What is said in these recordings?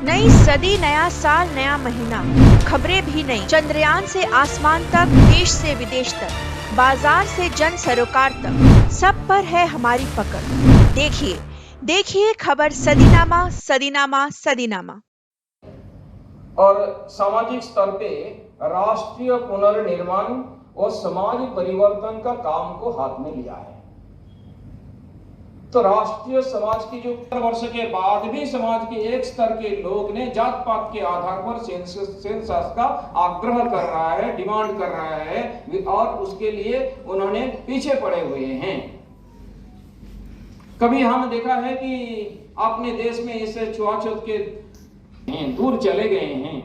नई सदी, नया साल, नया महीना, खबरें भी नई। चंद्रयान से आसमान तक, देश से विदेश तक, बाजार से जन सरोकार तक, सब पर है हमारी पकड़। देखिए देखिए खबर सदीनामा सदीनामा सदीनामा। और सामाजिक स्तर पे राष्ट्रीय पुनर्निर्माण और समाज परिवर्तन का काम को हाथ में लिया है। तो राष्ट्रीय समाज की जो वर्ष के बाद भी समाज के एक स्तर के लोग ने जात पात के आधार पर सेंसस का आग्रह कर रहा है, डिमांड कर रहा है और उसके लिए उन्होंने पीछे पड़े हुए हैं। कभी हम देखा है कि अपने देश में इस छुआछूत के दूर चले गए हैं,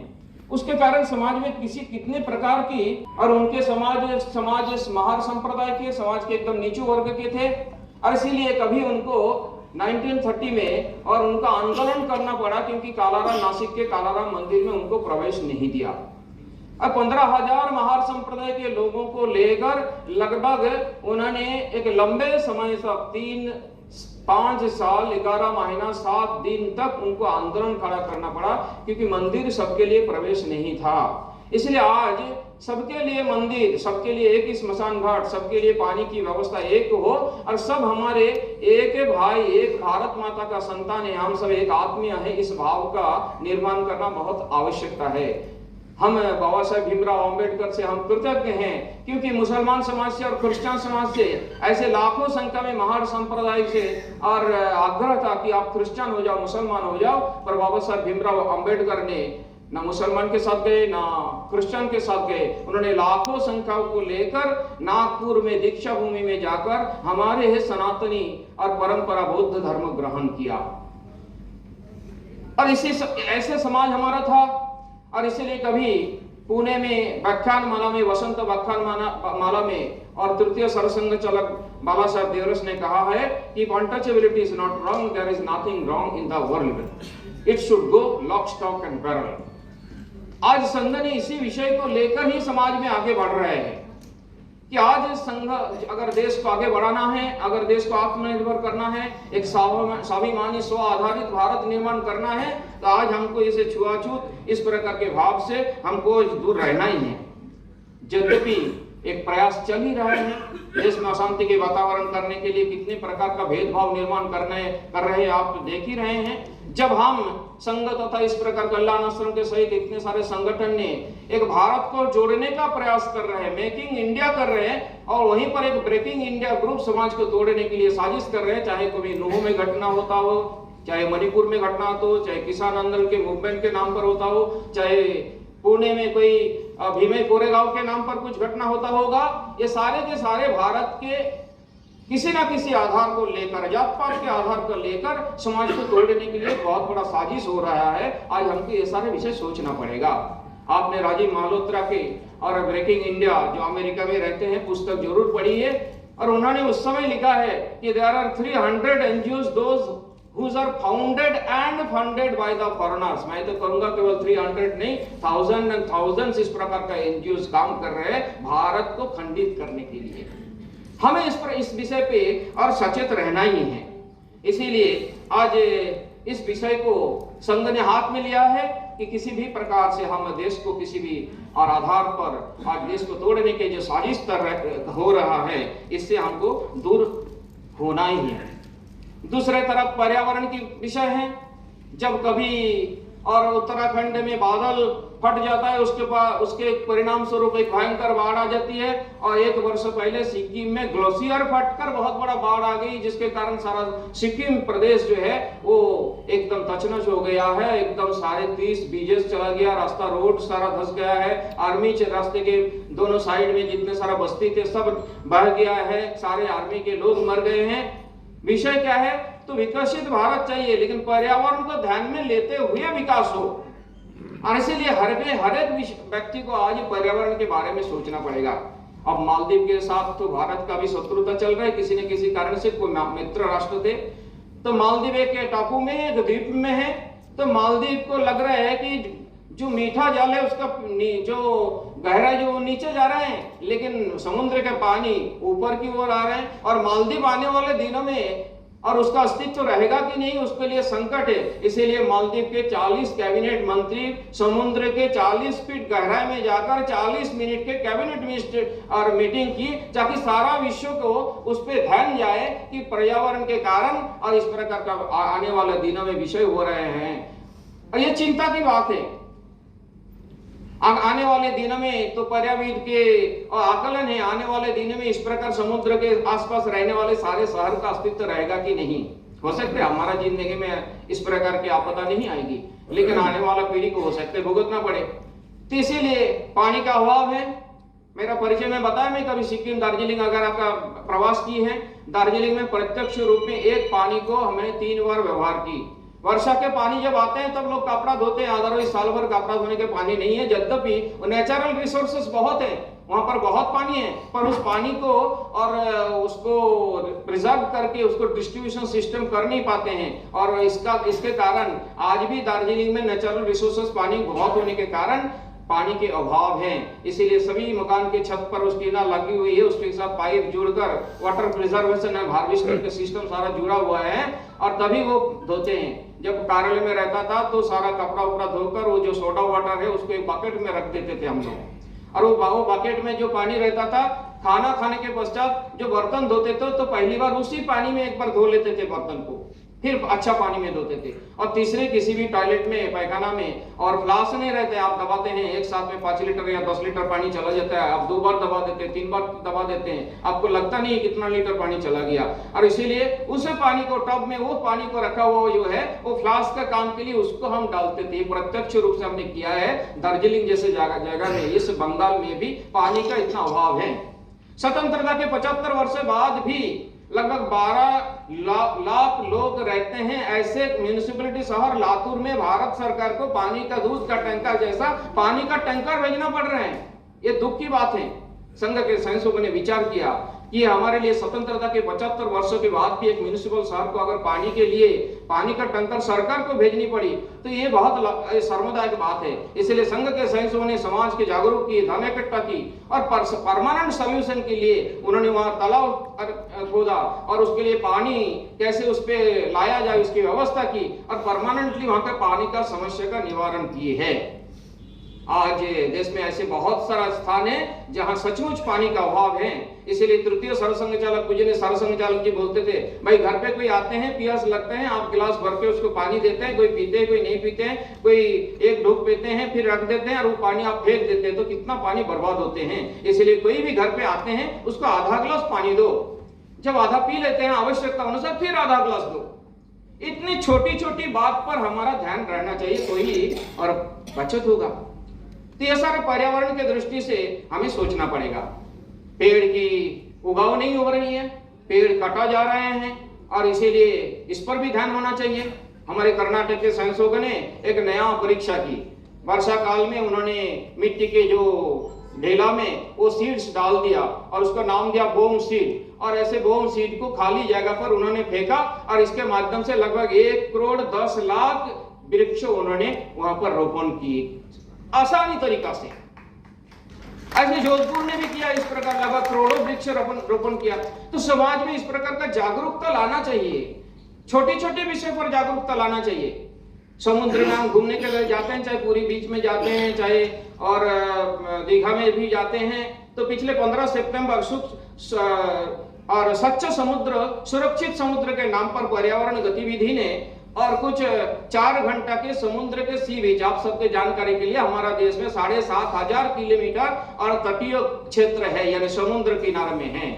उसके कारण समाज में कितने प्रकार की और उनके समाज महार संप्रदाय के, समाज के एकदम नीचू वर्ग के थे और इसीलिए कभी उनको 1930 में और उनका आंदोलन करना पड़ा क्योंकि कालाराम, नासिक के कालाराम मंदिर में उनको प्रवेश नहीं दिया। अब 15,000 महार संप्रदाय के लोगों को लेकर लगभग उन्होंने एक लंबे समय तक 5 साल 11 महीना 7 दिन तक उनको आंदोलन खड़ा करना पड़ा क्योंकि मंदिर सबके लिए प्रवेश नहीं था। इसलिए आज सबके लिए मंदिर, सबके लिए एक ही स्मशान घाट, सबके लिए पानी की व्यवस्था एक हो और सब हमारे एक भाई, एक भारत माता का संतान है, हम सब एक आत्मीय है, इस भाव का निर्माण करना बहुत आवश्यकता है। हम बाबा साहेब भीमराव अंबेडकर से हम कृतज्ञ हैं क्योंकि मुसलमान समाज से और क्रिश्चियन समाज से ऐसे लाखों संख्या में महार संप्रदाय से और आग्रह था कि आप क्रिश्चियन हो जाओ, मुसलमान हो जाओ, पर बाबा साहेब भीमराव अंबेडकर ने ना मुसलमान के साथ गए ना क्रिश्चियन के साथ गए। उन्होंने लाखों संख्याओं को लेकर नागपुर में दीक्षा भूमि में जाकर हमारे है सनातनी और परंपरा बौद्ध धर्म ग्रहण किया और ऐसे समाज हमारा था। और इसलिए कभी पुणे में व्याख्यान माला में, वसंत व्याख्यान माला में और तृतीय सरसंघ चालक बाबा साहेब देवरस ने कहा है कि untouchability is not wrong, there is nothing wrong in the world, it should go lock stock and barrel. आज संघ ने इसी विषय को लेकर ही समाज में आगे बढ़ रहे हैं कि आज संघ अगर देश को आगे बढ़ाना है, अगर देश को आत्मनिर्भर करना है, एक स्वाभिमानी स्व आधारित भारत निर्माण करना है, तो आज हमको इसे छुआछूत इस प्रकार के भाव से हमको दूर रहना ही है। यद्यपि एक प्रयास चल ही रहे हैं देश में अशांति के वातावरण करने के लिए, कितने प्रकार का भेदभाव निर्माण कर रहे हैं, आप देख ही रहे हैं। जब हम संघ तथा इस प्रकार कल्याण आश्रम के सहित इतने सारे संगठन ने एक भारत को जोड़ने का प्रयास कर रहे हैं, मेकिंग इंडिया कर रहे हैं और वहीं पर एक ब्रेकिंग इंडिया ग्रुप समाज को तोड़ने के लिए साजिश कर रहे हैं, चाहे कभी नूह में घटना होता हो, चाहे मणिपुर में घटना होता हो, चाहे किसान आंदोलन के मूवमेंट के नाम पर होता हो, चाहे पुणे में कोई भीमे कोरेगांव के नाम पर कुछ घटना होता होगा, ये सारे के सारे भारत के किसी ना किसी आधार को लेकर, जात पात के आधार को लेकर समाज को तोड़ने के लिए बहुत बड़ा साजिश हो रहा है। आज हमको ये सारे विषय सोचना पड़ेगा। आपने राजीव मालहोत्रा के और ब्रेकिंग इंडिया जो अमेरिका में रहते हैं पुस्तक जरूर पढ़ी है और उन्होंने उस समय लिखा है कि there are 300 NGOs those whose are founded and funded by the foreigners। मैं तो कहूंगा केवल 300 नहीं, 1000 and thousands इस प्रकार का एनजीओज काम कर रहे हैं भारत को खंडित करने के लिए। हमें इस विषय पे और सचेत रहना ही है। इसीलिए आज इस विषय को संघ ने हाथ में लिया है कि किसी भी प्रकार से हम देश को किसी भी और आधार पर आज देश को तोड़ने के जो साजिश हो रहा है, इससे हमको दूर होना ही है। दूसरे तरफ पर्यावरण की विषय है। जब कभी और उत्तराखंड में बादल फट जाता है, उसके परिणाम स्वरूप एक भयंकर बाढ़ आ जाती है और 1 वर्ष पहले सिक्किम में ग्लेशियर फटकर बहुत बड़ा बाढ़ आ गई, जिसके कारण सारा सिक्किम प्रदेश जो है वो एकदम तचनच हो गया है। एकदम सारे 30 बीजेस चला गया, रास्ता रोड सारा धंस गया है, आर्मी रास्ते के दोनों साइड में जितने सारा बस्ती थे सब बह गया है, सारे आर्मी के लोग मर गए हैं। विषय क्या है? तो विकसित भारत चाहिए लेकिन पर्यावरण को ध्यान में लेते हुए विकास हो और इसीलिए हर एक व्यक्ति को आज पर्यावरण के बारे में सोचना पड़ेगा। अब मालदीव के साथ तो भारत का भी शत्रुता चल रहा है, किसी न किसी कारण से कोई मित्र राष्ट्र थे। तो मालदीव एक टापू में, एक द्वीप में है, तो मालदीव को लग रहा है कि जो मीठा जल है उसका जो गहरा जो नीचे जा रहा है, लेकिन समुद्र के पानी ऊपर की ओर आ रहे हैं और मालदीव आने वाले दिनों में और उसका अस्तित्व रहेगा कि नहीं उसके लिए संकट है। इसीलिए मालदीव के 40 कैबिनेट मंत्री समुद्र के 40 फीट गहराई में जाकर 40 मिनट के कैबिनेट और मीटिंग की, ताकि सारा विश्व को उस पर ध्यान जाए कि पर्यावरण के कारण और इस प्रकार का आने वाले दिनों में विषय हो रहे हैं। और ये चिंता की बात है। आने वाले दिनों में तो पर्यावरण के आकलन है, आने वाले दिनों में इस प्रकार समुद्र के आसपास रहने वाले सारे शहर का अस्तित्व रहेगा कि नहीं। हो सकता है हमारा जिंदगी में इस प्रकार की आपदा नहीं आएगी, लेकिन आने वाला पीढ़ी को हो सकता है भुगतना पड़े। तो इसीलिए पानी का अभाव है। मेरा परिचय में बताया, मैं कभी सिक्किम दार्जिलिंग अगर आपका प्रवास की है, दार्जिलिंग में प्रत्यक्ष रूप में एक पानी को हमने 3 बार व्यवहार की। वर्षा के पानी जब आते हैं तब लोग कपड़ा धोते हैं, अदरवाइज साल भर कपड़ा धोने के पानी नहीं है। यद्यपि नेचुरल रिसोर्सेस बहुत है, वहां पर बहुत पानी है, पर उस पानी को और उसको प्रिजर्व करके उसको डिस्ट्रीब्यूशन सिस्टम कर नहीं पाते हैं। और इसके कारण आज भी दार्जिलिंग में नेचुरल रिसोर्सेस पानी बहुत होने के कारण पानी के अभाव है। इसीलिए सभी मकान के छत पर उसकी ना लगी हुई है, उसके साथ पाइप जोड़कर वाटर प्रिजर्वेशन एंड हार्वेस्टिंग का सिस्टम सारा जुड़ा हुआ है, और तभी वो धोते हैं। जब कार्यालय में रहता था तो सारा कपड़ा उपड़ा धोकर वो जो सोडा वाटर है उसको एक बकेट में रख देते थे हम लोग, और वो बकेट में जो पानी रहता था, खाना खाने के पश्चात जो बर्तन धोते थे तो पहली बार उसी पानी में एक बार धो लेते थे बर्तन को, फिर अच्छा पानी में धोते थे। और तीसरे किसी भी टॉयलेट में, पैखाना में, और फ्लास्क नहीं रहते, आप दबाते हैं एक साथ में 5 लीटर या 10 लीटर पानी चला जाता है, आप 2 बार दबा देते हैं, 3 बार दबा देते हैं, आपको लगता नहीं कितना लीटर पानी चला गया। और इसीलिए उस पानी को टब में वो पानी को रखा हुआ जो है वो फ्लास्क का काम के लिए उसको हम डालते थे। प्रत्यक्ष रूप से हमने किया है दार्जिलिंग जैसे जगह में। इस बंगाल में भी पानी का इतना अभाव है। स्वतंत्रता के 75 वर्ष बाद भी लगभग 12 लाख लोग रहते हैं ऐसे म्यूनिसिपैलिटी शहर लातूर में भारत सरकार को पानी का दूध का टैंकर जैसा पानी का टैंकर भेजना पड़ रहे हैं। ये दुख की बात है। संघ के सैनिकों ने विचार किया कि हमारे लिए स्वतंत्रता के 75 वर्षों के बाद भी एक म्यूनिसिपल शहर को अगर पानी के लिए पानी का टैंकर सरकार को भेजनी पड़ी तो ये बहुत शर्मदायक बात है। इसलिए संघ के सैनिकों ने समाज के जागरूक की, धन इकट्ठा की, और परमानेंट सोल्यूशन के लिए उन्होंने वहां तालाब खोदा और उसके लिए पानी कैसे उस पर लाया जाए उसकी व्यवस्था की, और परमानेंटली वहां का पानी का समस्या का निवारण किए है। आज देश में ऐसे बहुत सारा स्थान है जहां सचमुच पानी का अभाव है। इसीलिए तृतीय सरसंघ चालक पूजनीय सरसंघ चालक जी बोलते थे, भाई घर पे कोई आते हैं, प्यास लगते हैं, आप गिलास भर के उसको पानी देते हैं, कोई पीते हैं कोई नहीं पीते हैं, कोई एक ढूक पीते हैं फिर रख देते हैं, और वो पानी आप फेंक देते हैं, तो कितना पानी बर्बाद होते हैं। इसलिए कोई भी घर पे आते हैं उसको आधा गिलास पानी दो, जब आधा पी लेते हैं आवश्यकता अनुसार फिर आधा गिलास दो। इतनी छोटी छोटी बात पर हमारा ध्यान रहना चाहिए, तो ही और बचत होगा। तो ये सारे पर्यावरण के दृष्टि से हमें सोचना पड़ेगा। पेड़ की उगाव नहीं हो रही है, पेड़ काटा जा रहे हैं, और इसीलिए इस पर भी ध्यान होना चाहिए। हमारे कर्नाटक के संशोधन ने एक नया परीक्षा की। वर्षा काल में उन्होंने मिट्टी के जो ढेला में वो सीड्स डाल दिया और उसका नाम दिया बोम सीड, और ऐसे बोम सीड को खाली जगह पर उन्होंने फेंका, और इसके माध्यम से लगभग 1 करोड़ 10 लाख वृक्ष उन्होंने वहां पर रोपण किए आसानी तरीका से। ऐसे जोधपुर ने भी किया, इस प्रकार लगभग करोड़ों वृक्ष रोपण किया। तो समाज में इस प्रकार का जागरूकता लाना चाहिए, छोटे छोटे विषय पर जागरूकता लाना चाहिए। समुद्र में हम घूमने के लिए जाते हैं, चाहे पूरी बीच में जाते हैं, चाहे और दीघा में भी जाते हैं, तो पिछले 15 सितंबर और स्वच्छ समुद्र सुरक्षित समुद्र के नाम पर पर्यावरण गतिविधि ने और कुछ 4 घंटा के समुद्र के सी बीच, आप सबके जानकारी के लिए हमारा देश में 7,500 किलोमीटर और तटीय क्षेत्र है, यानी समुद्र किनारे में है।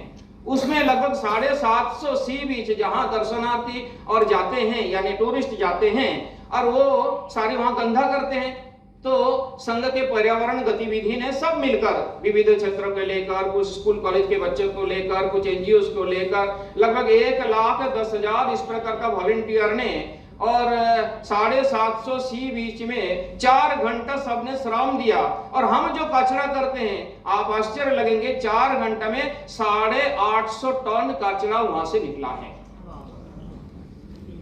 उसमें लगभग 750 सी बीच जहां दर्शनार्थी और जाते हैं, यानी टूरिस्ट जाते हैं, और वो सारे वहां गंदा करते हैं। तो संघ के पर्यावरण गतिविधि ने सब मिलकर विविध क्षेत्रों को लेकर, कुछ स्कूल कॉलेज के बच्चों को लेकर, कुछ एनजीओ को लेकर लगभग 1,10,000 इस प्रकार का वॉलंटियर ने और 750 सी बीच में 4 घंटा सबने श्रम दिया। और हम जो कचरा करते हैं, आप आश्चर्य लगेंगे, 4 घंटा में 850 टन कचरा वहां से निकला है।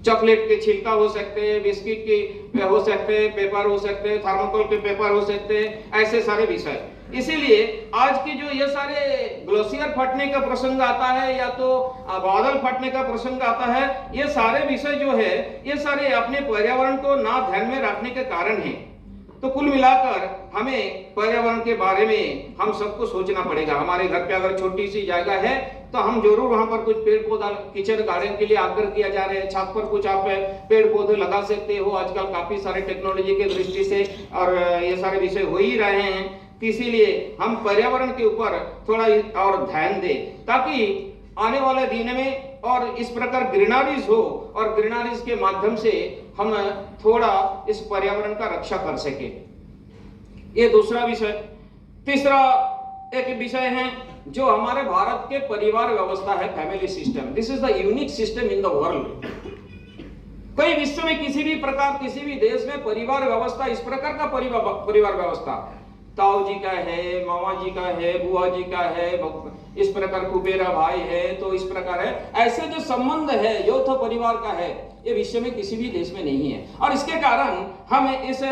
चॉकलेट के छिलका हो सकते हैं, बिस्किट के हो सकते हैं, पेपर हो सकते हैं, थर्मोकोल के पेपर हो सकते हैं, ऐसे सारे विषय। इसीलिए आज की जो ये सारे ग्लेशियर फटने का प्रसंग आता है या तो बादल फटने का प्रसंग आता है, ये सारे विषय जो है ये सारे अपने पर्यावरण को ना ध्यान में रखने के कारण है। तो कुल मिलाकर हमें पर्यावरण के बारे में हम सबको सोचना पड़ेगा। हमारे घर पे अगर छोटी सी जगह है तो हम जरूर वहां पर कुछ पेड़ पौधा, किचन गार्डन के लिए आग्रह किया जा रहा है, छत पर कुछ आप पेड़ पौधे लगा सकते हो। आजकल काफी सारे टेक्नोलॉजी के दृष्टि से और ये सारे विषय हो ही रहे हैं। इसीलिए हम पर्यावरण के ऊपर थोड़ा और ध्यान दें ताकि आने वाले दिन में और इस प्रकार ग्रीनरीज हो और ग्रीनरीज के माध्यम से हम थोड़ा इस पर्यावरण का रक्षा कर सके। ये दूसरा विषय। तीसरा एक विषय है जो हमारे भारत के परिवार व्यवस्था है, family system. This is the unique system in the world. कोई विश्व में किसी भी प्रकार, किसी भी देश में परिवार व्यवस्था, इस प्रकार का परिवार व्यवस्था ताऊ जी का है, मामा जी का है, बुआ जी का है, इस प्रकार कुबेरा भाई है, तो इस प्रकार है, ऐसे जो संबंध है यौथ परिवार का है, ये विश्व में किसी भी देश में नहीं है। और इसके कारण हम इस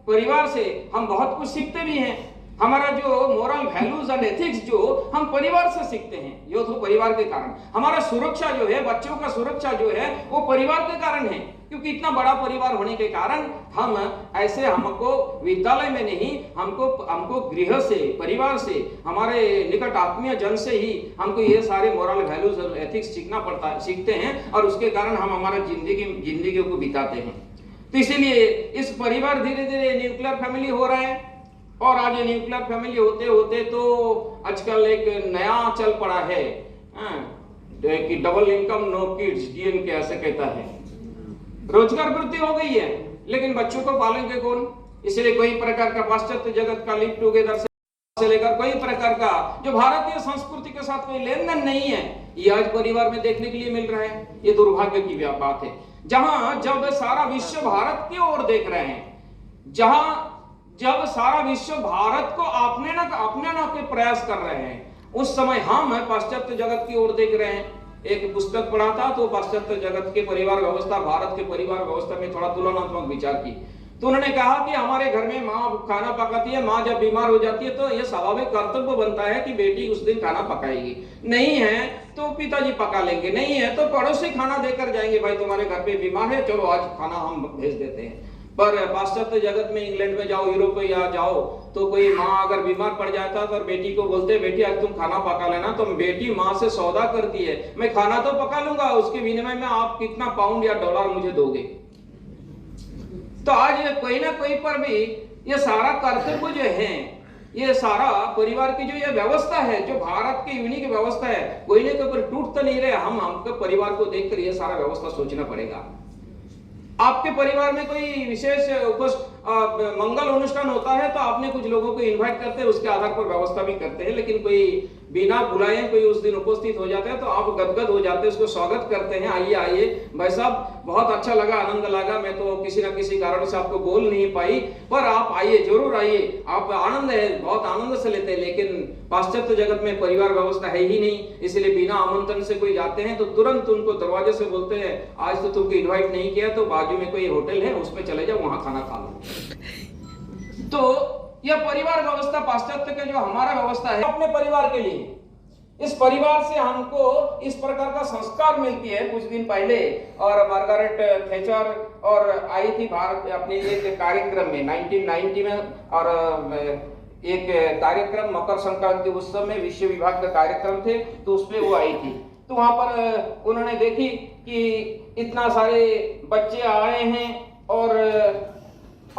परिवार से हम बहुत कुछ सीखते भी हैं। हमारा जो मोरल वैल्यूज एंड एथिक्स जो हम परिवार से सीखते हैं, यौथ परिवार के कारण। हमारा सुरक्षा जो है, बच्चों का सुरक्षा जो है वो परिवार के कारण है, क्योंकि इतना बड़ा परिवार होने के कारण हम ऐसे, हमको विद्यालय में नहीं, हमको गृह से, परिवार से, हमारे निकट आत्मीय जन से ही हमको ये सारे मोरल वैल्यूज और एथिक्स सीखते हैं और उसके कारण हम हमारा जिंदगी को बिताते हैं। तो इसीलिए इस परिवार धीरे धीरे न्यूक्लियर फैमिली हो रहा है। और आज ये न्यूक्लियर फैमिली होते होते तो आजकल एक नया चल पड़ा है कि double income no kids, DN के ऐसे कहता है। रोजगार वृद्धि हो गई है लेकिन बच्चों को पालेंगे कौन? इसलिए कोई प्रकार का पाश्चात्य जगत का लिव टुगेदर से लेकर कोई प्रकार का जो भारतीय संस्कृति के साथ कोई लेन देन नहीं है, ये आज परिवार में देखने के लिए मिल रहा है। ये दुर्भाग्य की बात है। जहां जब सारा विश्व भारत की ओर देख रहे हैं, जब सारा विश्व भारत को अपनाने के प्रयास कर रहे हैं, उस समय हम पाश्चात्य जगत की ओर देख रहे हैं। एक पुस्तक पढ़ा था तो पाश्चात्य जगत के परिवार व्यवस्था, भारत के परिवार व्यवस्था में थोड़ा तुलनात्मक विचार की। तो उन्होंने कहा कि हमारे घर में माँ खाना पकाती है, माँ जब बीमार हो जाती है तो यह स्वाभाविक कर्तव्य बनता है कि बेटी उस दिन खाना पकाएगी, नहीं है तो पिताजी पका लेंगे, नहीं है तो पड़ोसी खाना देकर जाएंगे, भाई तुम्हारे घर पे बीमार है, चलो आज खाना हम भेज देते हैं। पर पाश्चात्य जगत में, इंग्लैंड में जाओ, यूरोप में या जाओ, तो कोई माँ अगर बीमार पड़ जाता तो बेटी को बोलते बेटी आज तुम खाना पका लेना, तो बेटी माँ से सौदा करती है, मैं खाना तो पका लूंगा, उसके विनिमय में आप कितना पाउंड या डॉलर मुझे दोगे। तो आज कोई ना कोई पर भी ये सारा कर्तव्य जो है, ये सारा परिवार की जो ये व्यवस्था है, जो भारत की यूनिक व्यवस्था है, कोई ना कोई पर टूट तो नहीं रहे। हमको परिवार को देखकर ये सारा व्यवस्था सोचना पड़ेगा। आपके परिवार में कोई विशेष मंगल अनुष्ठान होता है तो आपने कुछ लोगों को इनवाइट करते हैं, उसके आधार पर व्यवस्था भी करते हैं, लेकिन कोई बिना बुलाए कोई उस दिन उपस्थित हो जाता है तो आप गदगद हो जाते हैं, उसको स्वागत करते हैं, आइए आइए भाई साहब, बहुत अच्छा लगा, आनंद लगा, मैं तो किसी ना किसी कारण से आपको बोल नहीं पाई, पर आप आइए, जरूर आइए, आप आनंद है, बहुत आनंद से लेते हैं। लेकिन पाश्चात्य जगत में परिवार व्यवस्था है ही नहीं, इसलिए बिना आमंत्रण से कोई जाते हैं तो तुरंत उनको दरवाजे से बोलते हैं आज तो तुमको इन्वाइट नहीं किया, तो बाजू में कोई होटल है उसमें चले जाओ, वहां खाना खा लो। तो यह परिवार व्यवस्था पाश्चात्य के जो हमारा व्यवस्था है अपने परिवार के लिए, इस परिवार से हमको इस प्रकार का संस्कार मिलती है। कुछ दिन पहले और मार्गारेट थैचर और आई थी भारत अपने एक कार्यक्रम में 1990 में, और एक कार्यक्रम मकर संक्रांति उत्सव में विश्व विभाग का कार्यक्रम थे, तो उसमें वो आई थी। तो वहां पर उन्होंने देखी कि इतना सारे बच्चे आए हैं और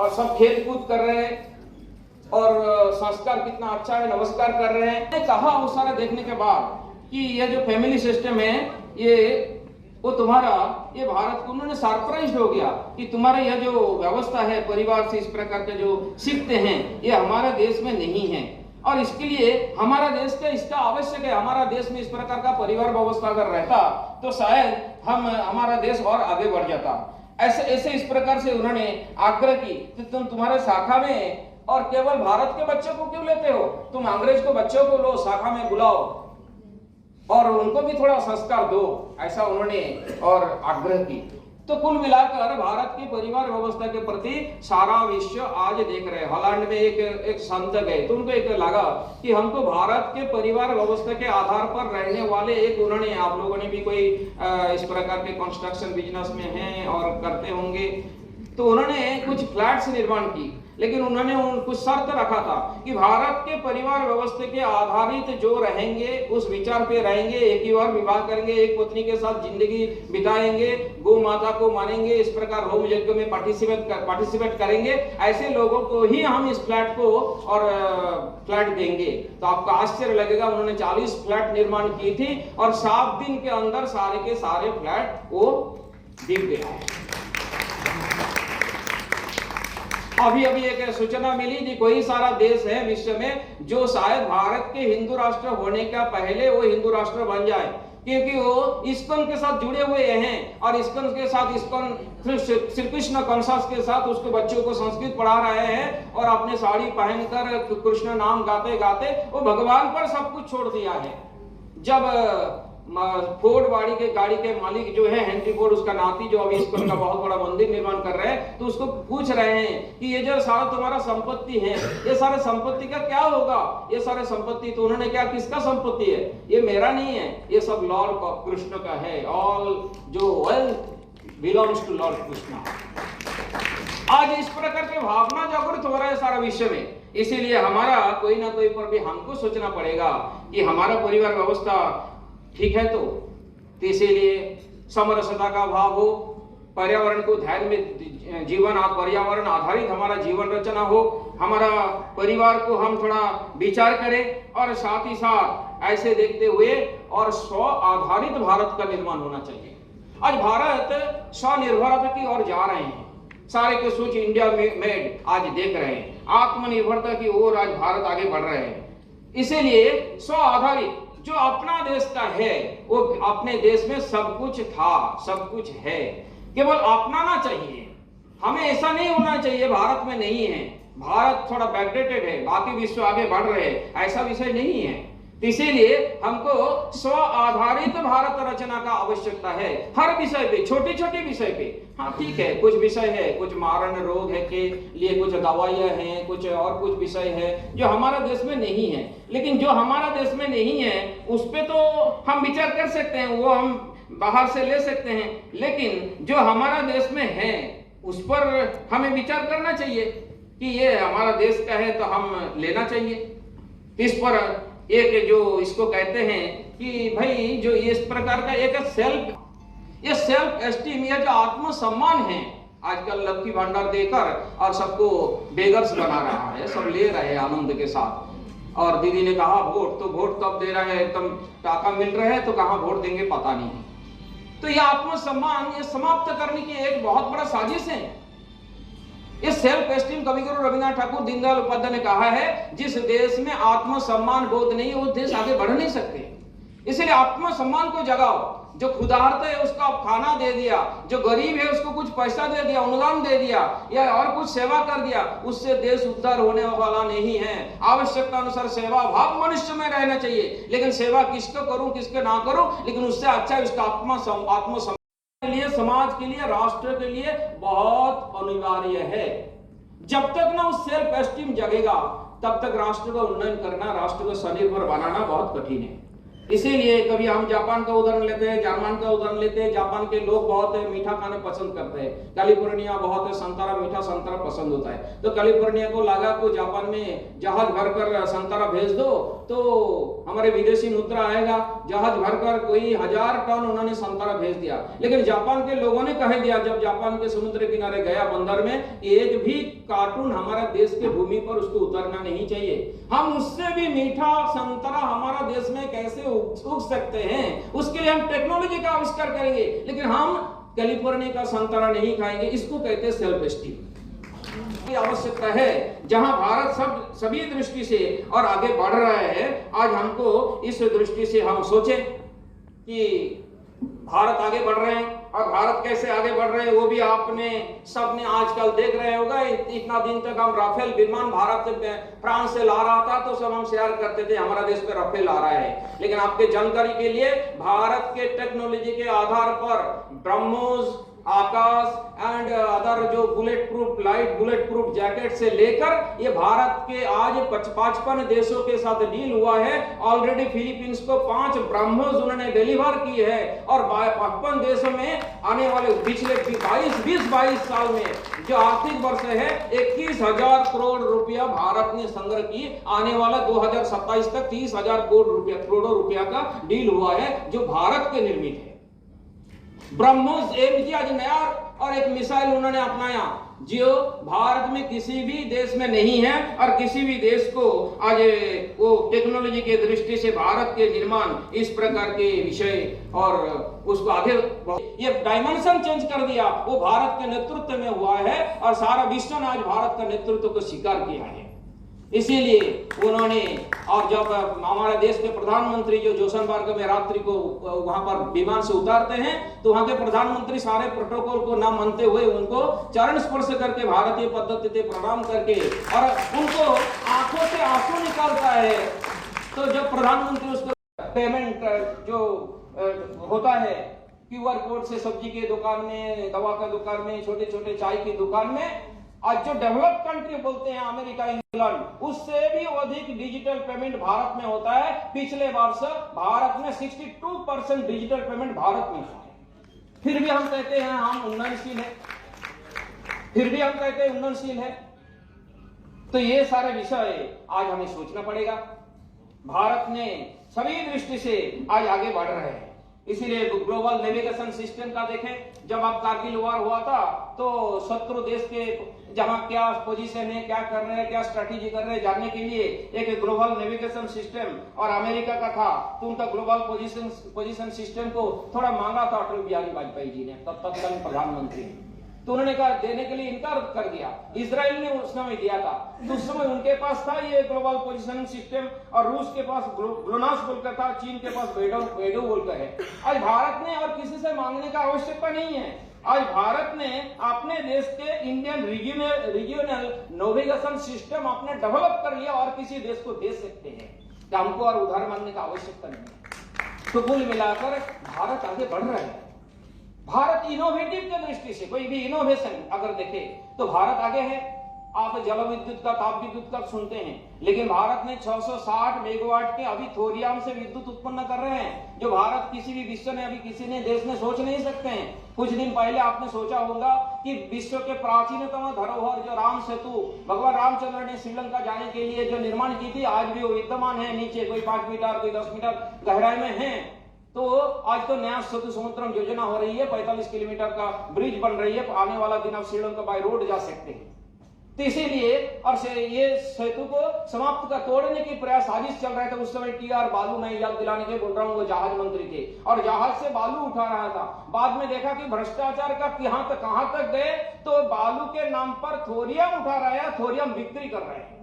सब खेल कूद कर रहे हैं और संस्कार कितना अच्छा है, नमस्कार कर रहे हैं। मैंने कहा वो सारा देखने के बाद कि ये जो फैमिली सिस्टम है वो तुम्हारा, ये भारत को, उन्होंने सरप्राइज हो गया कि तुम्हारा यह जो व्यवस्था है परिवार से इस प्रकार के जो सीखते हैं ये हमारे देश में नहीं है, और इसके लिए हमारा देश का इसका आवश्यक है। हमारा देश में इस प्रकार का परिवार व्यवस्था अगर रहता तो शायद हमारा देश और आगे बढ़ जाता। ऐसे इस प्रकार से उन्होंने आग्रह की कि तुम्हारे शाखा में, और केवल भारत के बच्चों को क्यों लेते हो, तुम अंग्रेज को बच्चों को लो, शाखा में बुलाओ और उनको भी थोड़ा संस्कार दो, ऐसा उन्होंने और आग्रह की। तो कुल मिलाकर भारत की परिवार व्यवस्था के प्रति सारा विश्व आज देख रहे हैं। हॉलैंड में एक संत गए तो उनको एक लगा कि हमको भारत के परिवार व्यवस्था के आधार पर रहने वाले एक, उन्होंने, आप लोगों ने भी कोई इस प्रकार के कंस्ट्रक्शन बिजनेस में हैं और करते होंगे, तो उन्होंने कुछ फ्लैट्स निर्माण की, लेकिन उन्होंने कुछ शर्त रखा था कि भारत के परिवार व्यवस्था के आधारित जो रहेंगे उस विचार पे रहेंगे, एक ही बार विवाह करेंगे, एक पत्नी के साथ जिंदगी बिताएंगे, गौ माता को मानेंगे, इस प्रकार होम यज्ञ में पार्टिसिपेट करेंगे, ऐसे लोगों को ही हम इस फ्लैट को और फ्लैट देंगे। तो आपको आश्चर्य लगेगा, उन्होंने 40 फ्लैट निर्माण की थी और 7 दिन के अंदर सारे के सारे फ्लैट वो बिक गया है। अभी एक सूचना मिली कि कोई सारा देश है विश्व में जो शायद भारत के हिंदू राष्ट्र होने का पहले वो हिंदू राष्ट्र बन जाए, क्योंकि वो इस्कॉन के साथ जुड़े हुए हैं और इस्कॉन के साथ, इस्कॉन श्री कृष्ण कॉन्सर्स के साथ उसके बच्चों को संस्कृत पढ़ा रहे हैं और अपने साड़ी पहनकर कृष्ण नाम गाते गाते वो भगवान पर सब कुछ छोड़ दिया है। जब फोर्ड गाड़ी के मालिक जो है हेनरी फोर्ड, उसका नाती जो अभी इस्कॉन का बहुत बड़ा मंदिर निर्माण कर रहे हैं, तो उसको पूछ रहे हैं कि ये जो सारा तुम्हारा संपत्ति है, ये सारे संपत्ति का क्या होगा? ये सारे संपत्ति, तो उन्होंने क्या, किसका संपत्ति है? ये मेरा नहीं है, ये सब लॉर्ड कृष्ण का है। ऑल जो wealth belongs to Lord Krishna. आज इस प्रकार के भावना जागृत हो रहा है सारा विश्व में, इसीलिए हमारा कोई ना कोई पर भी हमको सोचना पड़ेगा कि हमारा परिवार व्यवस्था ठीक है। तो इसीलिए समरसता का भाव हो, पर्यावरण को ध्यान में, पर्यावरण आधारित हमारा जीवन रचना हो, हमारा परिवार को हम थोड़ा विचार करें और साथ ही साथ ऐसे देखते हुए और स्व आधारित भारत का निर्माण होना चाहिए। आज भारत स्वनिर्भरता की ओर जा रहे हैं, सारे के सोच इंडिया मेड आज देख रहे हैं, आत्मनिर्भरता की ओर आज भारत आगे बढ़ रहे हैं। इसीलिए स्व आधारित जो अपना देश का है, वो अपने देश में सब कुछ था, सब कुछ है, केवल अपनाना चाहिए। हमें ऐसा नहीं होना चाहिए भारत में नहीं है, भारत थोड़ा बैकडेटेड है, बाकी विश्व आगे बढ़ रहे हैं, ऐसा विषय नहीं है। इसीलिए हमको स्व आधारित भारत रचना का आवश्यकता है हर विषय पे, छोटी छोटी विषय पे। हाँ ठीक है, कुछ विषय है, कुछ मारण रोग है के लिए कुछ दवाइयां हैं, कुछ और कुछ विषय है जो हमारा देश में नहीं है, लेकिन जो हमारा देश में नहीं है उस पे तो हम विचार कर सकते हैं, वो हम बाहर से ले सकते हैं, लेकिन जो हमारा देश में है उस पर हमें विचार करना चाहिए कि ये हमारा देश का है तो हम लेना चाहिए। इस पर एक जो इसको कहते हैं कि भाई जो इस प्रकार का एक सेल्फ एस्टीम, या जो आत्मसम्मान है, आजकल लक्की भंडार देकर और सबको बेगर्स बना रहा है, सब ले रहे हैं आनंद के साथ। और दीदी ने कहा वोट तब दे रहे हैं, एकदम टाका मिल रहा है तो कहां वोट देंगे पता नहीं। तो यह आत्मसम्मान ये समाप्त करने की एक बहुत बड़ा साजिश है। इस सेल्फ एस्टीम, कविगुरु रविन्द्रनाथ ठाकुर, दीनदयाल उपाध्याय ने कहा है, जिस देश में आत्मसम्मान बोध नहीं, वो देश आगे बढ़ नहीं सकते। इसलिए आत्मसम्मान को जगाओ। जो खुदारता है उसको आप खाना दे दिया, जो गरीब है उसको कुछ पैसा दे दिया, अनुदान दे दिया या और कुछ सेवा कर दिया, उससे देश उद्धार होने वाला नहीं है। आवश्यकता अनुसार सेवा भाव मनुष्य में रहना चाहिए, लेकिन सेवा किसको करूं किसके ना करूं, लेकिन उससे अच्छा उसका आत्मसम्मान के लिए, समाज के लिए, राष्ट्र के लिए बहुत अनिवार्य है। जब तक ना उस सेल्फ एस्टीम जगेगा तब तक राष्ट्र का उन्नयन करना, राष्ट्र को स्वनिर्भर बनाना बहुत कठिन है। इसीलिए कभी हम जापान का उदाहरण लेते हैं, जार्मन का उदाहरण लेते हैं। जापान के लोग बहुत मीठा खाने पसंद करते हैं, कैलिफोर्निया बहुत है, संतरा, मीठा संतरा पसंद होता है। तो कैलिफोर्निया को लगा को जापान में जहाज भरकर संतरा भेज दो तो हमारे विदेशी मुद्रा आएगा। जहाज भरकर कोई 1000 टन उन्होंने संतरा भेज दिया, लेकिन जापान के लोगों ने कह दिया, जब जापान के समुद्र किनारे गया बंदर में, एक भी कार्टून हमारा देश के भूमि पर उसको उतरना नहीं चाहिए। हम उससे भी मीठा संतरा हमारा देश में कैसे उग सकते हैं, उसके लिए हम टेक्नोलॉजी का आविष्कार करेंगे, लेकिन हम कैलिफोर्निया का संतरा नहीं खाएंगे। इसको कहते हैं सेल्फ एस्टीम की आवश्यकता है। जहां भारत सभी दृष्टि से और आगे बढ़ रहा है, आज हमको इस दृष्टि से हम सोचें कि भारत आगे बढ़ रहे हैं, और भारत कैसे आगे बढ़ रहे हैं वो भी आपने सबने आजकल देख रहे होगा। इतना दिन तक हम राफेल विमान भारत से, फ्रांस से ला रहा था तो सब हम शेयर करते थे, हमारा देश पे राफेल आ रहा है। लेकिन आपके जानकारी के लिए, भारत के टेक्नोलॉजी के आधार पर ब्रह्मोस आकाश एंड अदर जो bullet proof light bullet proof jacket से लेकर ये भारत के आज 55 देशों के साथ डील हुआ है। ऑलरेडी फिलीपींस को 5 ब्रह्मोस उन्होंने डिलीवर की है और 55 देशों में आने वाले पिछले 22 साल में जो आर्थिक वर्ष है 21,000 करोड़ रुपया भारत ने संग्रह की। आने वाला 2027 तक 30,000 करोड़ रुपया का डील हुआ है जो भारत के निर्मित है। ब्रह्मोस एक आज नया और एक मिसाइल उन्होंने अपनाया जो भारत में किसी भी देश में नहीं है और किसी भी देश को आज वो टेक्नोलॉजी के दृष्टि से भारत के निर्माण इस प्रकार के विषय और उसको आगे ये डायमेंशन चेंज कर दिया वो भारत के नेतृत्व में हुआ है और सारा विश्व ने आज भारत का नेतृत्व को स्वीकार किया है। इसीलिए उन्होंने और जब हमारे देश के प्रधानमंत्री जो जोशनबर्ग में रात्रि को वहां पर विमान से उतारते हैं तो वहां के प्रधानमंत्री सारे प्रोटोकॉल को न मानते हुए उनको चरण स्पर्श करके भारतीय पद्धति से प्रणाम करके और उनको आंखों से आंसू निकालता है। तो जब प्रधानमंत्री उसको पेमेंट जो होता है QR कोड से सब्जी के दुकान में, दवा का दुकान में, छोटे छोटे चाय की दुकान में, आज जो डेवलप्ड कंट्री बोलते हैं अमेरिका, इंग्लैंड, उससे भी अधिक डिजिटल पेमेंट भारत में होता है। पिछले वर्ष भारत में 62% डिजिटल पेमेंट भारत में है। फिर भी हम कहते हैं हम उन्नयनशील है, तो ये सारे विषय आज हमें सोचना पड़ेगा। भारत ने सभी दृष्टि से आज आगे बढ़ रहे हैं। इसीलिए ग्लोबल नेविगेशन सिस्टम का देखें, जब आप कारगिल वार हुआ था तो शत्रु देश के जहां क्या पोजीशन है, क्या कर रहे हैं, क्या स्ट्रेटेजी कर रहे हैं जानने के लिए एक ग्लोबल नेविगेशन सिस्टम और अमेरिका का था तो उनका ग्लोबल पोजीशन सिस्टम को थोड़ा मांगा था अटल बिहारी वाजपेयी जी ने, तब तत्कालीन प्रधानमंत्री, तो उन्होंने कहा देने के लिए इनकार कर दिया। इजराइल ने उस समय दिया था, तो उस समय उनके पास था ये ग्लोबल पोजीशनिंग सिस्टम और रूस के पास ग्लोनास बोलकर था, चीन के पास वेडो बोलकर है। आज भारत ने और किसी से मांगने का आवश्यकता नहीं है। आज भारत ने अपने देश के इंडियन रीजनल नेविगेशन सिस्टम आपने डेवलप कर लिया और किसी देश को दे सकते हैं, तो हमको और उधार मांगने का आवश्यकता नहीं है। तो कुल मिलाकर भारत आगे बढ़ रहा है। भारत इनोवेटिव के दृष्टि से कोई भी इनोवेशन अगर देखे तो भारत आगे है। आप जल विद्युत का, ताप विद्युत का सुनते हैं, लेकिन भारत ने 660 मेगावाट के अभी थोरियम से विद्युत उत्पन्न कर रहे हैं जो भारत किसी भी विश्व ने अभी किसी ने देश ने सोच नहीं सकते हैं। कुछ दिन पहले आपने सोचा होगा कि विश्व के प्राचीनतम धरोहर जो राम सेतु भगवान रामचंद्र ने श्रीलंका जाने के लिए जो निर्माण की थी आज भी वो विद्यमान है। नीचे कोई 5 मीटर कोई 10 मीटर गहराई में है। तो आज तो नया सेतु समुद्रम योजना हो रही है, 45 किलोमीटर का ब्रिज बन रही है। आने वाला दिन आप श्रीलंका बाय रोड जा सकते हैं। तो इसीलिए और ये सेतु को समाप्त कर तोड़ने की प्रयास साजिश चल रहे थे। उस समय TR बालू, मैं याद दिलाने के बोल रहा हूँ, वो जहाज मंत्री थे और जहाज से बालू उठा रहा था। बाद में देखा कि भ्रष्टाचार का कहां तक गए, तो बालू के नाम पर थोरियम उठा रहा है, थोरियम बिक्री कर रहे हैं।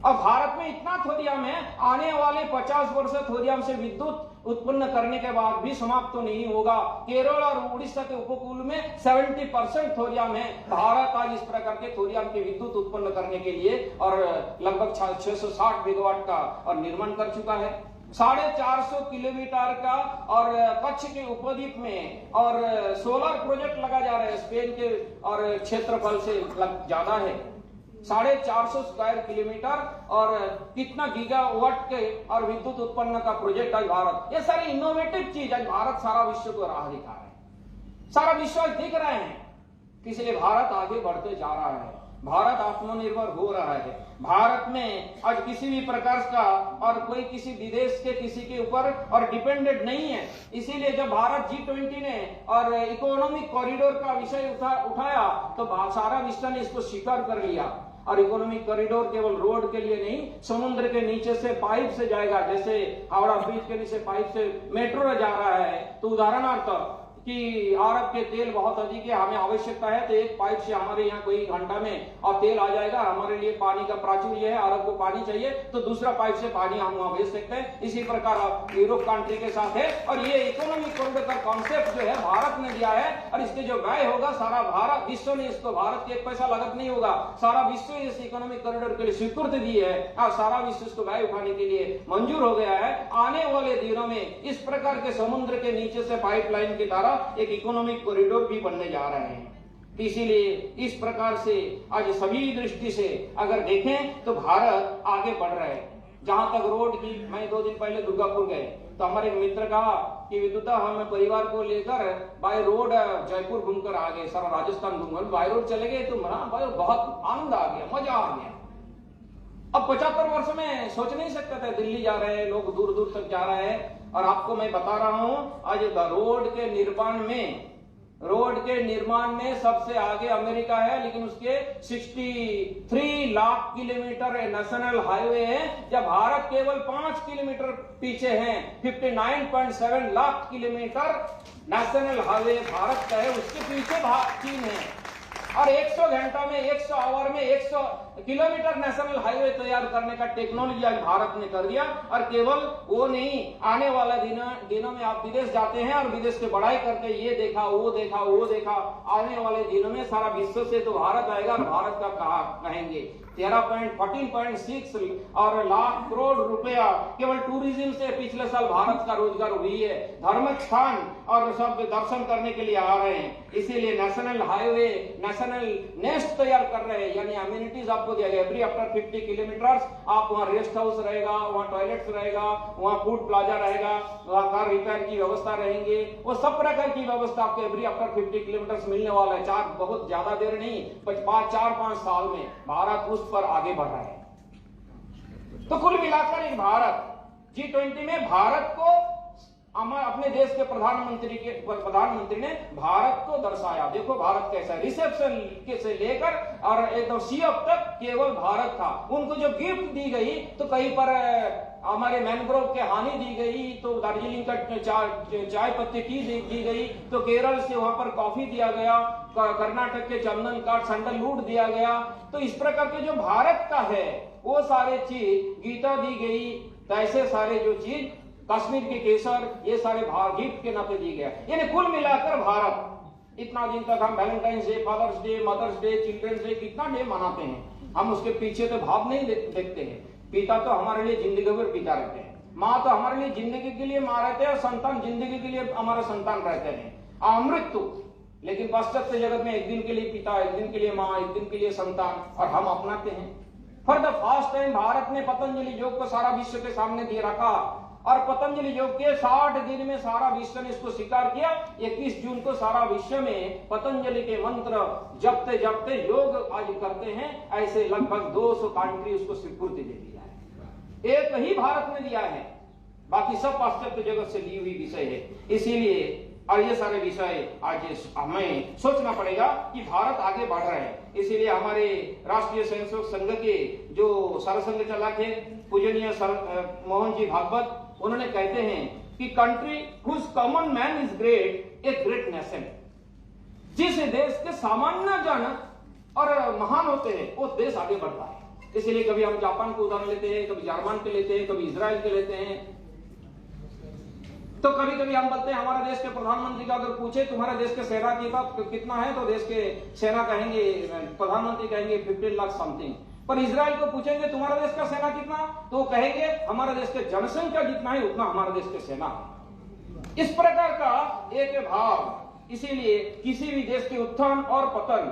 अब भारत में इतना थोरियम है, आने वाले 50 वर्ष थोरियम से विद्युत उत्पन्न करने के बाद भी समाप्त तो नहीं होगा। केरल और उड़ीसा के उपकूल में 70% थोरियम है। भारत आज इस प्रकार के थोरियम की विद्युत उत्पन्न करने के लिए और लगभग 660 मेगावाट का और निर्माण कर चुका है। 450 किलोमीटर का और कच्छ के उपद्वीप में और सोलर प्रोजेक्ट लगा जा रहा है स्पेन के और क्षेत्रफल से ज्यादा है। 450 स्क्वायर किलोमीटर और कितना गीगावाट के और विद्युत उत्पन्न का प्रोजेक्ट आज भारत, ये सारी इनोवेटिव चीज आज भारत सारा विश्व को राह दिखा रहा है। सारा विश्व दिख रहे हैं, इसलिए भारत आगे बढ़ते जा रहा है। भारत आत्मनिर्भर हो रहा है। भारत में आज किसी भी प्रकार का और कोई किसी विदेश के किसी के ऊपर और डिपेंडेंट नहीं है। इसीलिए जब भारत G20 ने और इकोनॉमिक कॉरिडोर का विषय उठाया तो सारा विश्व ने इसको स्वीकार कर लिया। और इकोनॉमिक कॉरिडोर केवल रोड के लिए नहीं, समुद्र के नीचे से पाइप से जाएगा। जैसे हावड़ा ब्रिज के नीचे पाइप से मेट्रो जा रहा है, तो उदाहरणार्थ कि अरब के तेल बहुत अधिक है, हमें आवश्यकता है, तो एक पाइप से हमारे यहाँ कोई घंटा में और तेल आ जाएगा। हमारे लिए पानी का प्राचुर्य है, अरब को पानी चाहिए, तो दूसरा पाइप से पानी हम वहां भेज सकते हैं। इसी प्रकार यूरोप कंट्री के साथ है। और ये इकोनॉमिक कॉरिडोर का कॉन्सेप्ट जो है भारत ने दिया है और इसके जो व्यय होगा सारा भारत, विश्व ने इसको, भारत के 1 पैसा लागत नहीं होगा, सारा विश्व इस इकोनॉमिक कॉरिडोर के लिए स्वीकृति दी है और सारा विश्व इसको व्यय उठाने के लिए मंजूर हो गया है। आने वाले दिनों में इस प्रकार के समुद्र के नीचे से पाइपलाइन की तरह तरह एक इकोनॉमिक कॉरिडोर भी बनने जा रहे हैं। इसीलिए इस प्रकार से आज सभी दृष्टि से अगर देखें तो भारत आगे बढ़ रहा है। जहां तक रोड की, मैं 2 दिन पहले दुर्गापुर गए तो हमारे मित्र कहा कि विद्युता हम परिवार को लेकर बाय रोड जयपुर घूमकर आ गए, सारा राजस्थान घूमकर बाय रोड चले गए तो मना भाई बहुत आनंद आ गया, मजा आ गया। अब 75 वर्ष में सोच नहीं सकते थे, दिल्ली जा रहे हैं लोग, दूर दूर तक जा रहे हैं। और आपको मैं बता रहा हूं आज रोड के निर्माण में सबसे आगे अमेरिका है, लेकिन उसके 63 लाख किलोमीटर नेशनल हाईवे है, जब भारत केवल 5 किलोमीटर पीछे है। 59.7 lakh kilometre national highway Bharat का है, उसके पीछे चीन है। और 100 घंटा में 100 आवर में 100 किलोमीटर नेशनल हाईवे तैयार करने का टेक्नोलॉजी आज भारत ने कर दिया। और केवल वो नहीं, आने वाला दिनों में आप विदेश जाते हैं और विदेश की बढ़ाई करते, ये देखा वो देखा वो देखा, आने वाले दिनों में सारा विश्व से तो भारत आएगा और भारत का कहा कहेंगे 14.6 और लाख करोड़ रुपया केवल टूरिज्म से पिछले साल भारत का रोजगार हुई है। धर्म स्थान और सब दर्शन करने के लिए आ रहे हैं, इसीलिए नेशनल हाईवे नेशनल नेस्ट तैयार कर रहे हैं, यानी अम्यूनिटीज आपको दिया गया। एवरी आफ्टर 50 किलोमीटर्स आप वहाँ रेस्ट हाउस रहेगा, वहाँ टॉयलेट्स रहेगा, वहाँ फूड प्लाजा रहेगा, वहाँ कार रिपेयर की व्यवस्था रहेंगे, वो सब प्रकार की व्यवस्था आपको एवरी आफ्टर 50 किलोमीटर्स मिलने वाला है। बहुत ज्यादा देर नहीं, 4-5 साल में भारत उस पर आगे बढ़ रहा है। तो कुल मिलाकर एक भारत G20 में भारत को अपने देश के प्रधानमंत्री ने भारत को दर्शाया। देखो भारत कैसा है, रिसेप्शन से लेकर और एकदम सीएफ तक केवल भारत था। उनको जो गिफ्ट दी गई तो कहीं पर हमारे मैंग्रोव के हानि दी गई, तो दार्जिलिंग का चाय पत्ती की दी गई, तो केरल से वहां पर कॉफी दिया गया, कर्नाटक के चंदन काठ सैंडलवुड दिया गया। तो इस प्रकार के जो भारत का है वो सारे चीज गीता दी गई, तो ऐसे सारे जो चीज कश्मीर के केसर, ये सारे गिफ्ट के नाते दी गया। यानी कुल मिलाकर भारत इतना दिन तक हम Valentine's Day, Father's Day, Mother's Day, Children's Day कितना डे मनाते हैं, हम उसके पीछे तो भाव नहीं देखते हैं। पिता तो हमारे लिए जिंदगी भर पिता रहते हैं, माँ तो हमारे लिए जिंदगी के लिए माँ रहते हैं, और संतान जिंदगी के लिए हमारे संतान रहते हैं, अमृत्यु। लेकिन पाश्चात्य जगत में एक दिन के लिए पिता, एक दिन के लिए माँ, एक दिन के लिए संतान, और हम अपनाते हैं। For the first time Bharat ने पतंजलि योग को सारा विश्व के सामने दिए रखा, और पतंजलि योग के 60 दिन में सारा विश्व ने इसको स्वीकार किया। 21 जून को सारा विश्व में पतंजलि के मंत्र जपते जपते योग आज करते हैं। ऐसे लगभग 200 कंट्री उसको स्वीकृति दे दिया है। एक ही भारत ने दिया है, बाकी सब पाश्चात्य जगत से ली हुई विषय है। इसीलिए और ये सारे विषय आज हमें सोचना पड़ेगा कि भारत आगे बढ़ रहा है। इसीलिए हमारे राष्ट्रीय स्वयंसेवक संघ के जो सरसंघ चालक है पूजनीय मोहन जी भागवत, उन्होंने कहते हैं कि country whose common man is great, a great nation. जिस देश के सामान्य जन और महान होते हैं वो देश आगे बढ़ता है। इसलिए कभी हम जापान को उदाहरण लेते हैं, कभी जर्मन के लेते हैं, कभी इजराइल के लेते हैं। तो कभी कभी हम बोलते हैं हमारे देश के प्रधानमंत्री का अगर पूछे तुम्हारे देश के सेना की कितना है, तो देश के सेना कहेंगे, प्रधानमंत्री कहेंगे 15 लाख समथिंग। पर इजराइल को पूछेंगे तुम्हारा देश का सेना कितना, तो वो कहेंगे हमारे देश के जनसंख्या जितना है उतना हमारे देश के सेना है। इस प्रकार का एक भाव। इसीलिए किसी भी देश के उत्थान और पतन,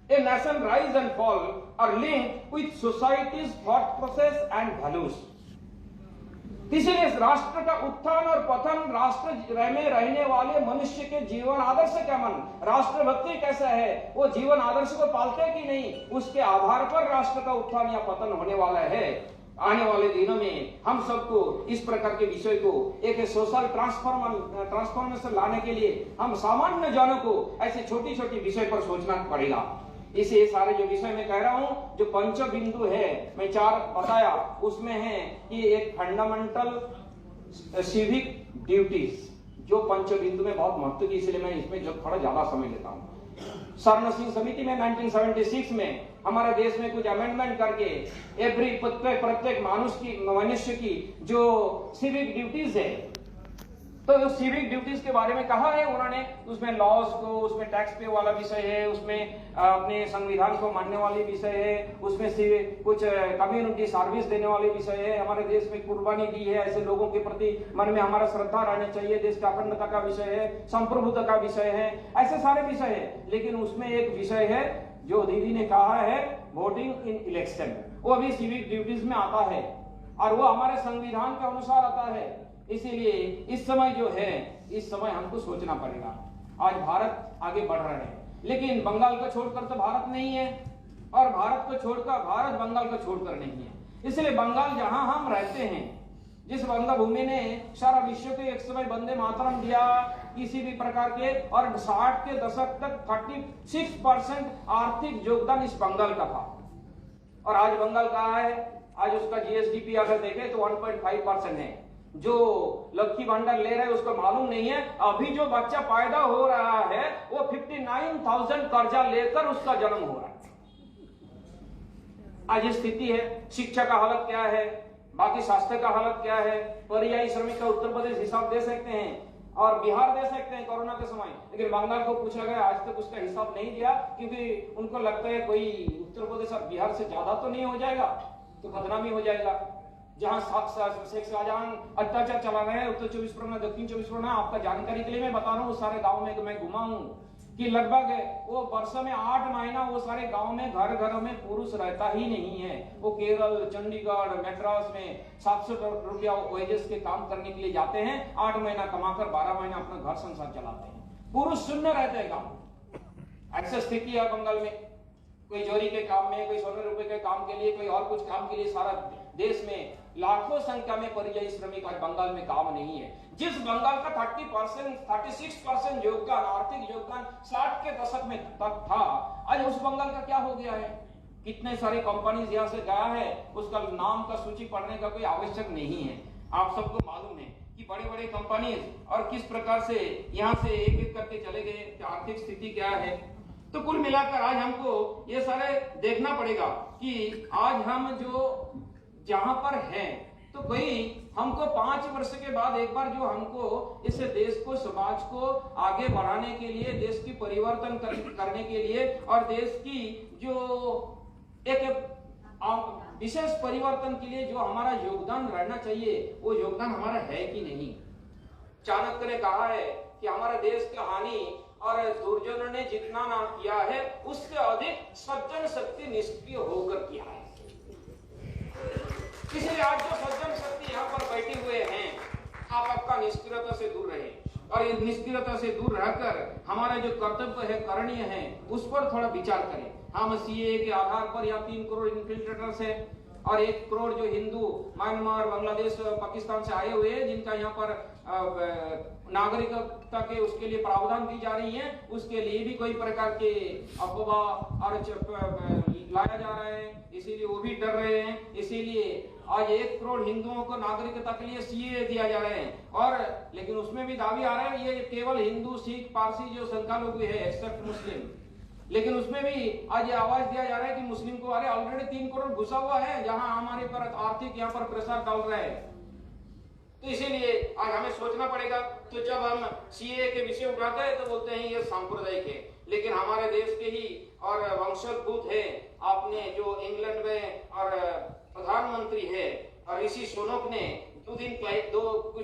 a nation rise and fall are linked with society's thought process and values. इसीलिए राष्ट्र का उत्थान और पतन राष्ट्र में रहने वाले मनुष्य के जीवन आदर्श क्या मन, राष्ट्रभक्ति कैसा है, वो जीवन आदर्श को पालते कि नहीं, उसके आधार पर राष्ट्र का उत्थान या पतन होने वाला है। आने वाले दिनों में हम सबको इस प्रकार के विषय को एक सोशल ट्रांसफॉर्मेशन लाने के लिए हम सामान्य जनों को ऐसे छोटी छोटी विषय पर सोचना पड़ेगा। इसे सारे जो विषय में कह रहा हूं, जो पंच बिंदु है मैं 4 बताया, उसमें है कि एक फंडामेंटल सिविक ड्यूटीज, जो पंच बिंदु में बहुत महत्व की, इसलिए मैं इसमें जो थोड़ा ज्यादा समय लेता हूं। स्वर्ण सिंह समिति में 1976 में हमारे देश में कुछ अमेंडमेंट करके प्रत्येक मनुष्य की जो सिविक ड्यूटीज है तो सिविक ड्यूटीज के बारे में कहा है उन्होंने, उसमें लॉज को, उसमें टैक्स पे वाला विषय है, उसमें अपने संविधान को मानने वाली विषय है, उसमें से कुछ कम्युनिटी सर्विस देने वाले विषय है, हमारे देश में कुर्बानी दी है ऐसे लोगों के प्रति मन में हमारा श्रद्धा रहना चाहिए, देश का अखंडता का विषय है, संप्रभुता का विषय है, ऐसे सारे विषय है। लेकिन उसमें एक विषय है जो दीदी ने कहा है, वोटिंग इन इलेक्शन, वो अभी सिविक ड्यूटीज में आता है और वो हमारे संविधान के अनुसार आता है। इसीलिए इस समय जो है, इस समय हमको सोचना पड़ेगा। आज भारत आगे बढ़ रहे हैं, लेकिन बंगाल को छोड़कर तो भारत नहीं है, और भारत को छोड़कर भारत बंगाल को छोड़कर नहीं है। इसलिए बंगाल जहां हम रहते हैं, जिस बंगा भूमि ने सारा विश्व को एक समय वंदे मातरम दिया, किसी भी प्रकार के, और 60 के दशक तक 36% आर्थिक योगदान इस बंगाल का था। और आज बंगाल कहाँ है? आज उसका जीएसडीपी अगर देखें तो 1.5% है। जो लक्ष्मी भंडार ले रहे हैं उसको मालूम नहीं है, अभी जो बच्चा पैदा हो रहा है वो 59,000 कर्जा लेकर उसका जन्म हो रहा है। आज स्थिति है। शिक्षा का हालत क्या है, बाकी स्वास्थ्य का हालत क्या है। परियायी श्रमिक का उत्तर प्रदेश हिसाब दे सकते हैं और बिहार दे सकते हैं कोरोना के समय, लेकिन बंगाल को पूछा गया, आज तक उसका हिसाब नहीं दिया, क्योंकि उनको लगता है कोई उत्तर प्रदेश और बिहार से ज्यादा तो नहीं हो जाएगा, तो बदनामी हो जाएगा। जहां शेख शाहजहां अत्याचार चला रहे हैं उत्तर 24 परगना, दक्षिण 24 परगना, आपका जानकारी के लिए मैं बता रहा हूँ, उस सारे गाँव में मैं घुमा हूँ कि लगभग वो वर्ष में 8 महीना वो सारे गांव में घर घरों में पुरुष रहता ही नहीं है। वो केरल, चंडीगढ़, मद्रास में 700 रुपया वेजेस के काम करने के लिए जाते हैं, 8 महीना कमाकर 12 महीना अपना घर संसार चलाते हैं। पुरुष शून्य रहते हैं गाँव। ऐसी स्थिति है बंगाल में। कोई जोरी के काम में, कोई सोने रुपए के काम के लिए, कोई और कुछ काम के लिए सारा देश में लाखों संख्या में परियायी श्रमिक आज बंगाल में काम नहीं है। जिस बंगाल का 36% योगदान, आर्थिक योगदान 60 के दशक में तक था, आज उस बंगाल का क्या हो गया है? कितने सारे कंपनीज यहाँ से गया है, उसका नाम का सूची पढ़ने का कोई आवश्यक नहीं है। आप सबको मालूम है कि बड़े बड़े कंपनीज और किस प्रकार से यहाँ से एक एक करके चले गए, आर्थिक स्थिति क्या है। तो कुल मिलाकर आज हमको ये सारे देखना पड़ेगा कि आज हम जो जहां पर हैं, तो कोई हमको 5 वर्ष के बाद एक बार जो हमको इस देश को, समाज को आगे बढ़ाने के लिए, देश की परिवर्तन करने के लिए और देश की जो एक विशेष परिवर्तन के लिए जो हमारा योगदान रहना चाहिए, वो योगदान हमारा है कि नहीं। चाणक्य ने कहा है कि हमारे देश की हानि और दुर्जनों ने जितना ना किया है, उससे अधिक सज्जन शक्ति निष्क्रिय होकर किया है। इसलिए आज जो सज्जन शक्ति यहाँ पर बैठे हुए हैं, आप आपका निष्क्रियता से दूर रहे और इस निष्क्रियता से दूर रहकर हमारे जो कर्तव्य है, करणीय है, उस पर थोड़ा विचार करें। हम सीए के आधार पर यहाँ 3 करोड़ इन्फिल्ट्रेटर्स है और 1 करोड़ जो हिंदू म्यांमार, बांग्लादेश, पाकिस्तान से आए हुए हैं, जिनका यहाँ पर नागरिकता के उसके लिए प्रावधान दी जा रही है, उसके लिए भी कोई प्रकार के अफवाह और लाया जा रहा है, इसीलिए वो भी डर रहे हैं। इसीलिए आज 1 करोड़ हिंदुओं को नागरिकता के लिए सीए दिया जा रहे हैं, और लेकिन उसमें भी दावी आ रहा है ये केवल हिंदू, सिख, पारसी जो संख्यालघु है, एक्सेप्ट मुस्लिम। लेकिन उसमें भी आज ये आवाज दिया जा रहा है कि मुस्लिम को, अरे ऑलरेडी 3 करोड़ घुसा हुआ है, जहां हमारे पर आर्थिक यहाँ पर प्रेशर डाल रहा है। तो इसीलिए आज हमें सोचना पड़ेगा। तो जब हम सीए के विषय उठाते हैं तो बोलते हैं ये सांप्रदायिक है, लेकिन हमारे देश के ही और वंशोद्भूत है। आपने जो इंग्लैंड में और प्रधानमंत्री है और ऋषि सुनक ने कुछ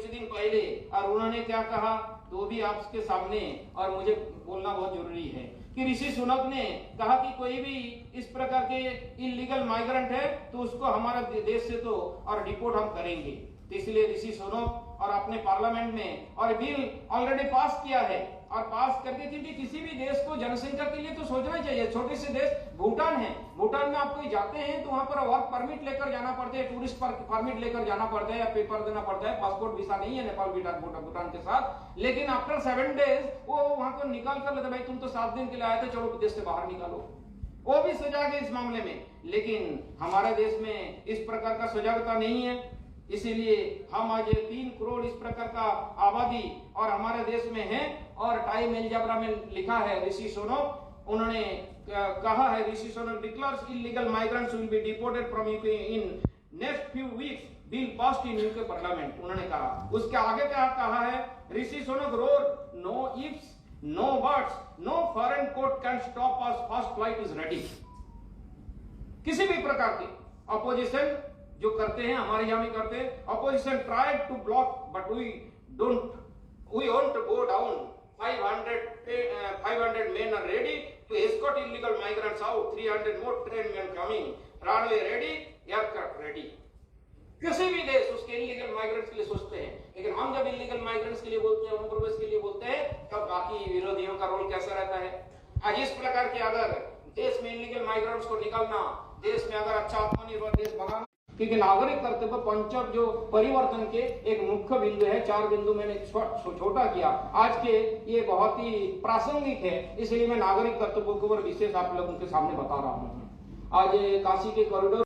दिन पहले, और उन्होंने क्या कहा तो भी आपके सामने, और मुझे बोलना बहुत जरूरी है कि ऋषि सुनक ने कहा कि कोई भी इस प्रकार के इलीगल माइग्रेंट है तो उसको हमारे देश से तो और डिपोर्ट हम करेंगे। तो इसलिए ऋषि सुनक और अपने पार्लियामेंट में और बिल ऑलरेडी पास किया है, और पास करके, क्योंकि किसी भी देश को जनसंख्या के लिए तो सोचना चाहिए। छोटे से देश भूटान है, भूटान में आप कोई जाते हैं तो वहां पर वर्क परमिट लेकर जाना पड़ता है, टूरिस्ट परमिट लेकर जाना पड़ता है या पेपर देना पड़ता है। पासपोर्ट वीसा नहीं है नेपाल भूटान के साथ, लेकिन आफ्टर 7 डेज वो वहां को निकाल कर लेते, भाई तुम तो 7 दिन के लिए आए थे, चलो देश से बाहर निकालो। वो भी सजाग है इस मामले में, लेकिन हमारे देश में इस प्रकार का सजागता नहीं है। इसीलिए हम आज 3 करोड़ इस प्रकार का आबादी और हमारे देश में है। और टाइम एल्जेब्रा में लिखा है, ऋषि सुनक उन्होंने कहा है, Rishi Sunak declares illegal migrants will be deported from UK in next few weeks bill passed in UK parliament. उन्होंने कहा, उसके आगे क्या कहा है, Rishi Sunak roared, no ifs no buts, no foreign court can stop us, first flight is ready. किसी भी प्रकार की अपोजिशन जो करते हैं, हमारे यहां भी करते हैं, opposition tried to block but we won't go down. 500 men are ready to escort illegal migrants out. 300 more trained men coming. Runway ready, aircraft ready. किसी भी देश उसके इलीगल माइग्रेंट्स के लिए सोचते हैं, लेकिन हम जब इलीगल माइग्रेंट्स के लिए बोलते हैं, अनुप्रवेश के लिए बोलते हैं, तब बाकी विरोधियों का रोल कैसा रहता है। आज इस प्रकार के अगर देश में इलीगल माइग्रेंट्स को निकालना, देश में अगर अच्छा आत्मनिर्भर देश बनाना, क्योंकि नागरिक कर्तव्य पंचक जो परिवर्तन के एक मुख्य बिंदु है, 4 बिंदु मैंने छोटा किया, आज के ये बहुत ही प्रासंगिक है, इसलिए मैं नागरिक कर्तव्यों के ऊपर विशेष आप लोगों के सामने बता रहा हूँ। आज काशी के कॉरिडोर